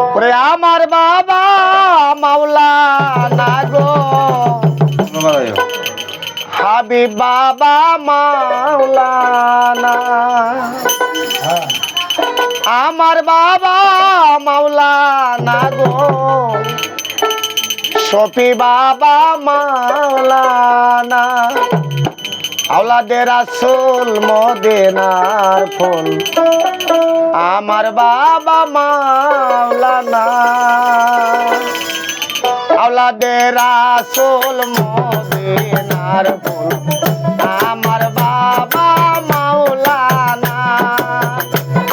ওরে আমার বাবা মাওলানা গো হাবিব বাবা মাওলানা আমার বাবা মাওলানা গো শফি বাবা মাওলানা আওলাদে রাসূল মদিনার ফুল আমার বাবা মাওলানা আওলাদে রাসূল মদিনার ফুল আমার বাবা মাওলানা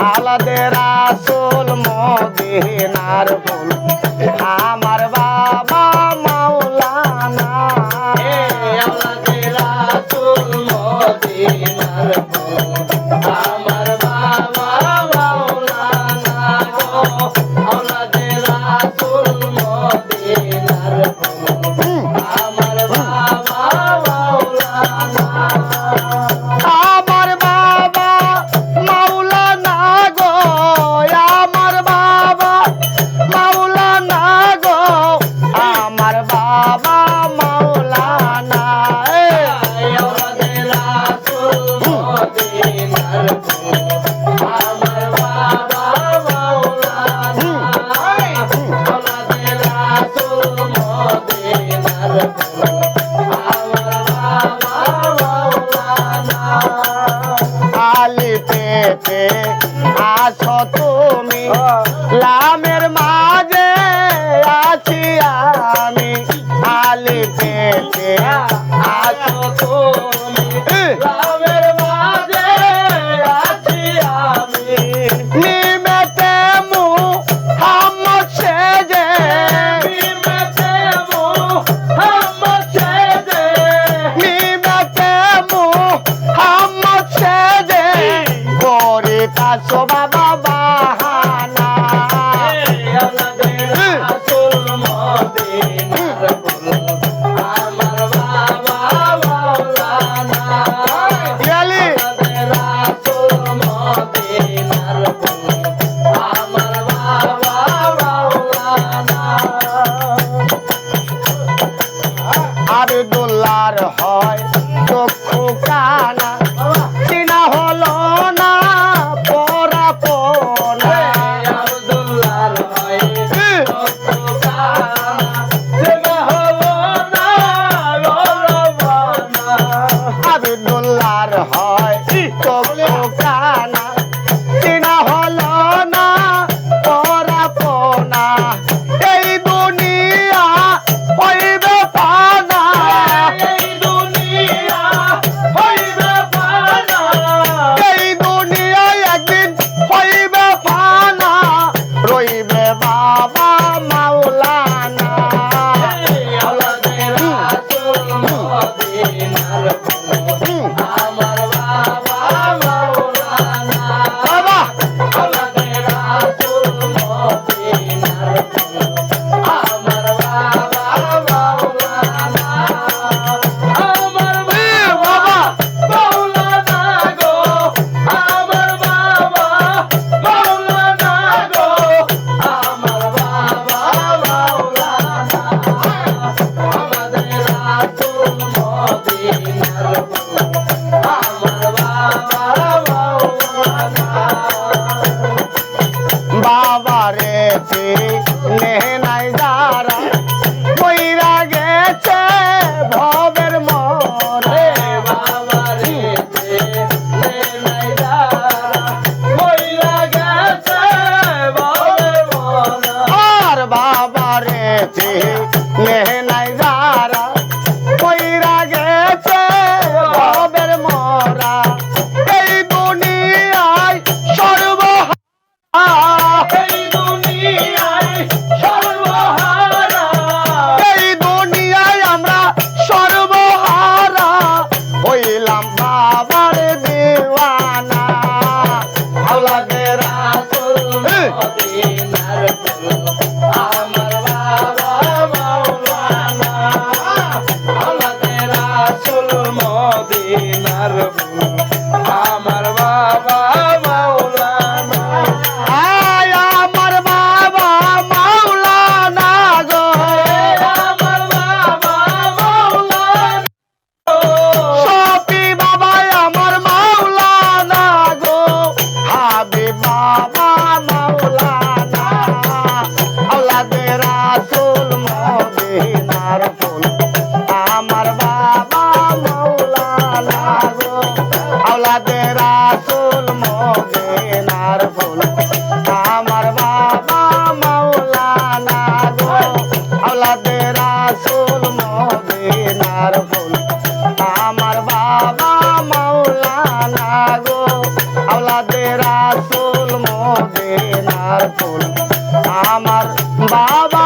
আওলাদে রাসূল মদিনার ফুল আমার বাবা মাওলানা আওলাদে রাসূল মদিনার ফুল আমার বাবা মাওলানা আওলাদে রাসূল মদিনার ফুল আমার বাবা মাওলানা আমার বাবা মাওলানা গো আমার বাবা মাওলানা গো আমার বাবা মাওলানা আওলাদে রাসূল মদিনার ফুল আমার বাবা মাওলানা আওলাদে রাসূল মদিনার ফুল আমার বাবা মাওলানা আলি পেতে আছো তুমি লামের মাঝে আছি আমি আলি পেতে আছো তুমি লামের মাঝে আছি আমি নিমেতে মুহাম্মদ সেজে নিমেতে মুহাম্মদ সেজে নিমেতে মুহাম্মদ সেজে করিতাছো বাবা বাহানা আওলাদে রাসূল মদিনার ফুল আমার বাবা মাওলানা আওলাদে রাসূল মদিনার ফুল আমার বাবা মাওলানা আব্দুল্লাহর হয় চক্ষু কানা চিনা হলো না পরাপনা আব্দুল্লাহর হয় চক্ষু কানা চিনা হলো না পরাপনা আব্দুল্লাহর হয় চক্ষু কানা চিনা হলো না পরাপনা এই দুনিয়া হইবে ফানা এই দুনিয়া হইবে ফানা এই দুনিয়ায় একদিন হইবে ফানা রইবে বাবা মাওলানা আওলাদে রাসূল মদিনার ফুল আমার বাবা মাওলানা বাবা আওলাদে রাসূল মদিনার ফুল আমার বাবা মাওলানা আমার বাবা মাওলানা গো আমার বাবা মাওলানা গো আমার বাবা মাওলানা আওলাদে রাসূল মদিনার ফুল আমার বাবা মাওলানা বাবা রে চিনে নাই যারা কইরা গেছে ভবের মরে বাবা রে চিনে নাই যারা কইরা গেছে ভবের মরে আর বাবা রে চিনে নাই যারা কইরা গেছে ভবের মরা এই দুনিয়ায় সর্বহারা এই দুনিয়ায় সর্বহারা এই দুনিয়ায় আমরা সর্বহারা হইলাম বাবার দিওয়ানা আওলাদে রাসূল মদিনার ফুল আমার বাবা বাবা মাওলানা আওলাদে রাসূল মদিনার ফুল আমার বাবা মাওলানা গো আওলাদে রাসূল মদিনার ফুল আমার বাবা মাওলানা গো আওলাদে রাসূল মদিনার ফুল আমার বাবা মাওলানা গো আওলাদে রাসূল মদিনার ফুল আমার বাবা